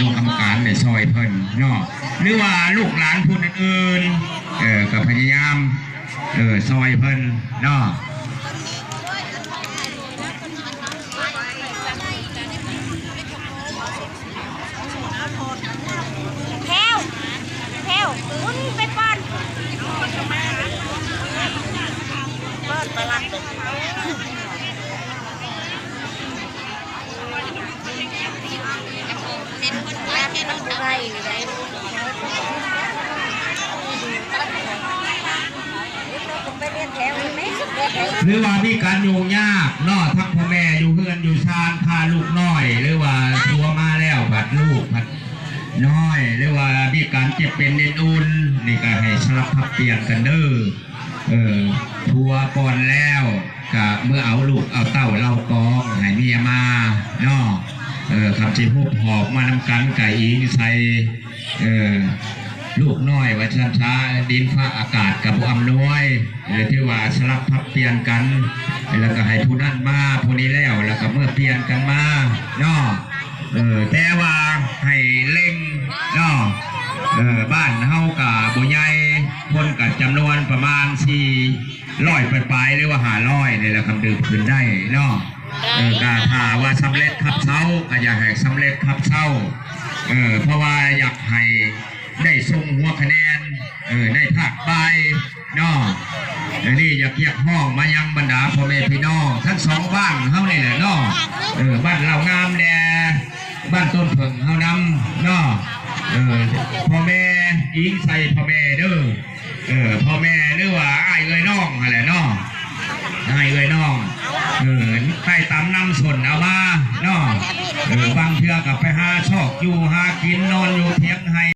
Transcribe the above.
ลูกกรรมการในซอยเพิ่นเนาะหรือว่าลูกหลานผู้อื่นก็พยายามซอยเพิ่นเนาะหรือว่ามีการโยงยากเนาะทั้งพ่อแม่อยู่เพื่อนอยู่ชานพาลูกน้อยหรือว่าตัวมาแล้วผัดลูกผัดน้อยหรือว่ามีการเจ็บเป็นเน้นอุ่นนี่ก็ให้สลับพับเปลี่ยนกันเด้อทัวก่อนแล้วก็เมื่อเอาลูกเอาเต้าเล่ากองให้เมียมาเนาะขับจีพวกหอบมานำกันไก่อิงใส่ลูกน้อยวัชช้าดินฟ้าอากาศกับอำนวยที่ว่าสลับพับเปลี่ยนกันแล้วก็ให้ผู้นั้นมาผู้นี้แล้วก็เมื่อเปลี่ยนกันมาเนาะแต่ว่าให้เล่งเนาะบ้านเฮากับบุญใหญ่คนกับจำนวนประมาณ400ปลายหรือว่า500นี่แหละคำดื่มขึ้นได้เนาะก็ถ้าว่าสำเร็จครับเช้าก็อยากให้สำเร็จครับเช้าเพราะว่าอยากให้ได้ส่งหัวคะแนนได้ภาคใต้เนาะนี่อยากเรียกห้องมายังบรรดาพ่อแม่พี่น้องทั้งสองบ้านเฮานี่แหละเนาะบ้านเรางามแดบ้านต้นเผิงเฮานำเนาะพ่อแม่อิงใส่พ่อแม่เด้อพ่อแม่หรือว่าอ้ายเอ้ยน้องอะไรเนาะอ้ายเอ้ยน้องใครตามน้ำสนเอามาเนาะบางเทื่อกับไปหาชอกอยู่หากินนอนอยู่เทียงไห้